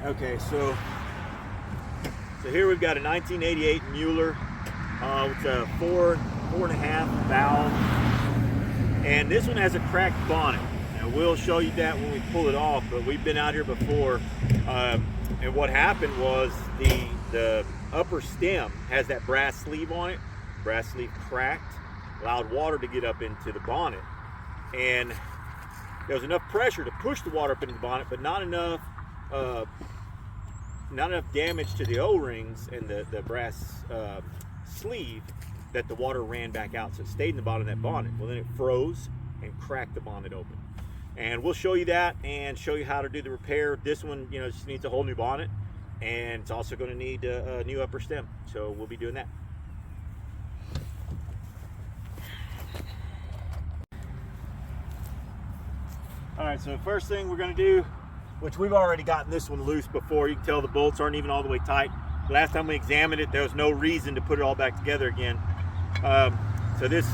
Okay, so here we've got a 1988 Mueller. It's a 4.5 valve, and this one has a cracked bonnet. Now we'll show you that when we pull it off, but we've been out here before, and what happened was the upper stem has that brass sleeve on it. Brass sleeve cracked, allowed water to get up into the bonnet, and there was enough pressure to push the water up into the bonnet, but not enough damage to the O-rings and the brass sleeve that the water ran back out, so it stayed in the bottom of that bonnet. Well, then it froze and cracked the bonnet open, and we'll show you that and show you how to do the repair. This one, just needs a whole new bonnet, and it's also going to need a new upper stem, so we'll be doing that. All right, so the first thing we're going to do, which we've already gotten this one loose before. You can tell the bolts aren't even all the way tight. Last time we examined it, there was no reason to put it all back together again. So this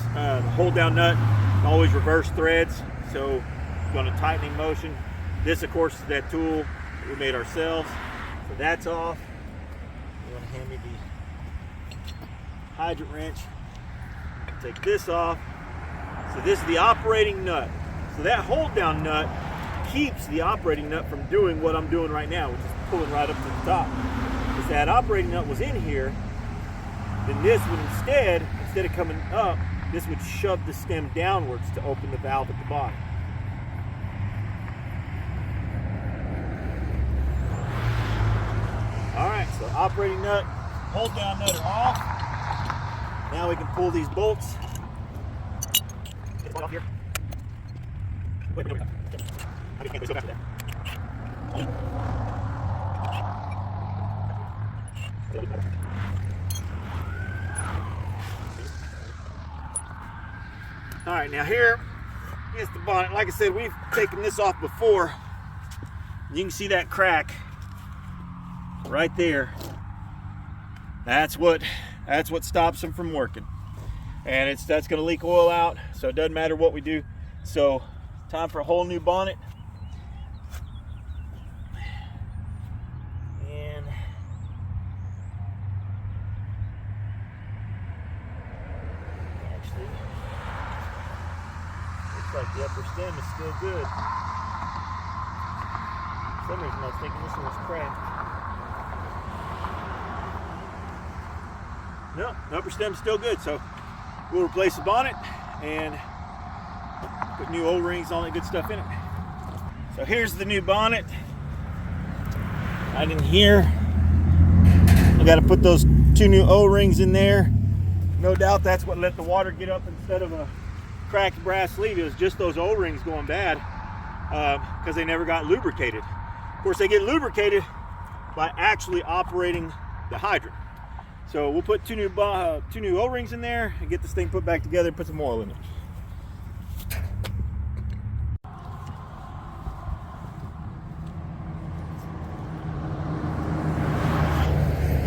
hold down nut always reverse threads, so going to tightening motion. This, of course, is that tool that we made ourselves. So that's off. You want to hand me the hydrant wrench. Take this off. So this is the operating nut. So that hold down nut keeps the operating nut from doing what I'm doing right now, which is pulling right up to the top. If that operating nut was in here, then this would instead of coming up, this would shove the stem downwards to open the valve at the bottom. All right, so operating nut, hold down nut are off. Now we can pull these bolts. Get one off here. Wait. I can't go after that. All right, now here's the bonnet. Like I said, we've taken this off before. You can see that crack right there. That's what stops them from working, and that's going to leak oil out. So it doesn't matter what we do. So time for a whole new bonnet. And actually, looks like the upper stem is still good. For some reason I was thinking this one was cracked. No, the upper stem's still good. So we'll replace the bonnet and put new O-rings, all that good stuff in it. So here's the new bonnet. Right in here, I got to put those two new O-rings in there. No doubt that's what let the water get up instead of a cracked brass sleeve. It was just those O-rings going bad because they never got lubricated. Of course, they get lubricated by actually operating the hydrant. So we'll put two new O-rings in there and get this thing put back together and put some oil in it.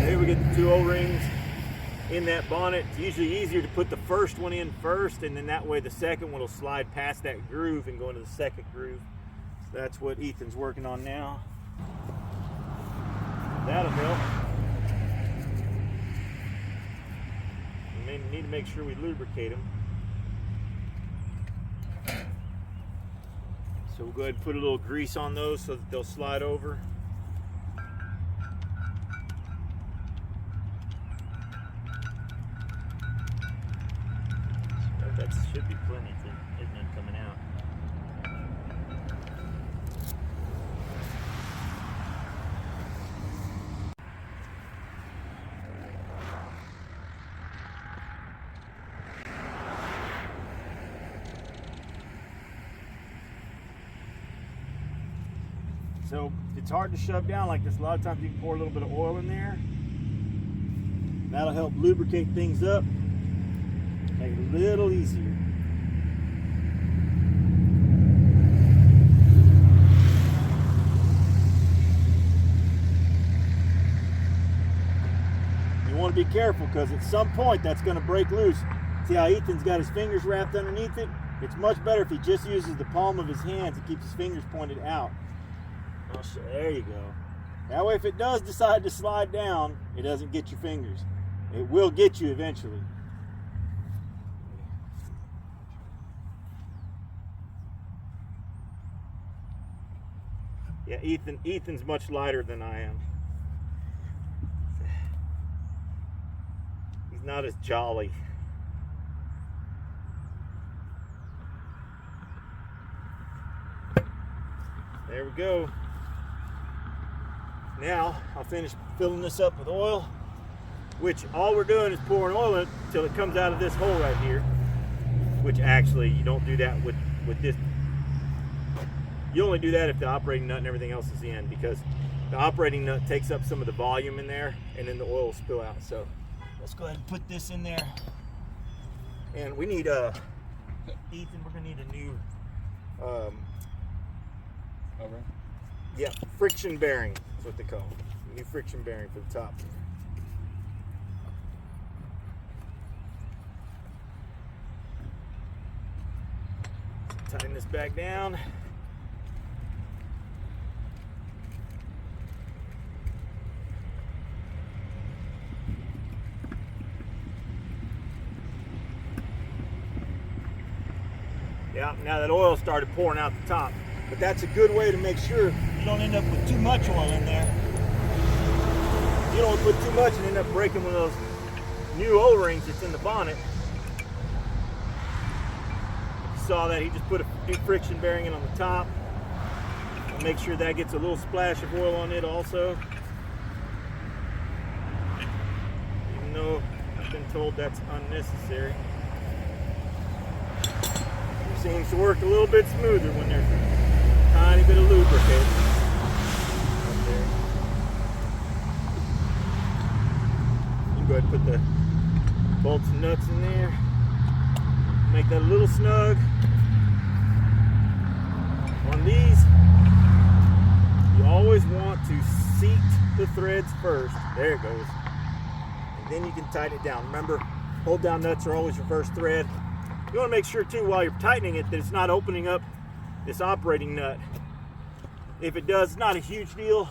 Here we get the two O-rings in that bonnet. It's usually easier to put the first one in first, and then that way the second one will slide past that groove and go into the second groove. So that's what Ethan's working on now. That'll help. We need to make sure we lubricate them. So we'll go ahead and put a little grease on those so that they'll slide over. That should be plenty if there isn't none coming out. So it's hard to shove down like this. A lot of times you can pour a little bit of oil in there. That'll help lubricate things up, make it a little easier. You want to be careful because at some point that's going to break loose. See how Ethan's got his fingers wrapped underneath it? It's much better if he just uses the palm of his hands and keeps his fingers pointed out. There you go. That way if it does decide to slide down, it doesn't get your fingers. It will get you eventually. Yeah, Ethan's much lighter than I am. He's not as jolly. There we go. Now I'll finish filling this up with oil, which all we're doing is pouring oil in until it comes out of this hole right here, which actually you don't do that with this. You only do that if the operating nut and everything else is in, because the operating nut takes up some of the volume in there and then the oil will spill out. So let's go ahead and put this in there. And we need Ethan, we're gonna need a new yeah, friction bearing is what they call it. New friction bearing for the top. Tighten this back down. Yeah, now that oil started pouring out the top. But that's a good way to make sure you don't end up with too much oil in there. You don't put too much and end up breaking one of those new O-rings that's in the bonnet. You saw that he just put a new friction bearing in on the top. And make sure that gets a little splash of oil on it also. Even though I've been told that's unnecessary. It seems to work a little bit smoother when there's a tiny bit of lubricant up there. You can go ahead and put the bolts and nuts in there. Make that a little snug. On these, you always want to seat the threads first. There it goes. And then you can tighten it down. Remember, hold down nuts are always your first thread. You want to make sure too, while you're tightening it, that it's not opening up this operating nut. If it does, it's not a huge deal,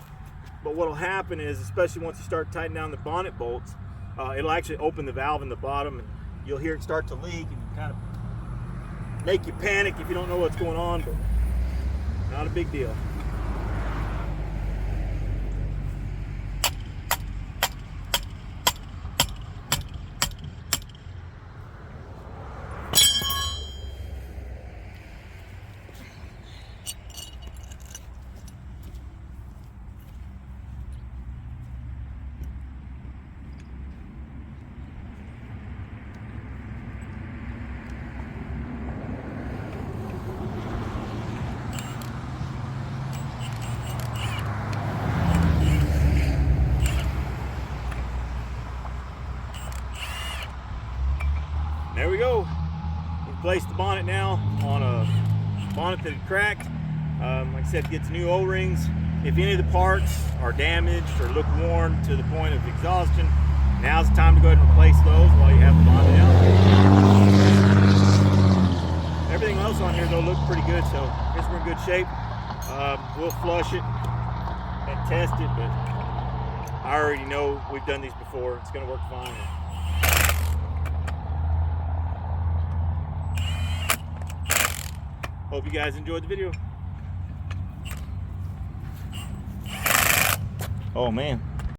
but what'll happen is, especially once you start tightening down the bonnet bolts, it'll actually open the valve in the bottom and you'll hear it start to leak and kind of make you panic if you don't know what's going on, but not a big deal. There we go. We've placed the bonnet now on a bonnet that had cracked. Like I said, it gets new O-rings. If any of the parts are damaged or look worn to the point of exhaustion, now's the time to go ahead and replace those while you have the bonnet out. Everything else on here though looked pretty good, so I guess we're in good shape. We'll flush it and test it, but I already know we've done these before. It's going to work fine. Hope you guys enjoyed the video. Oh man.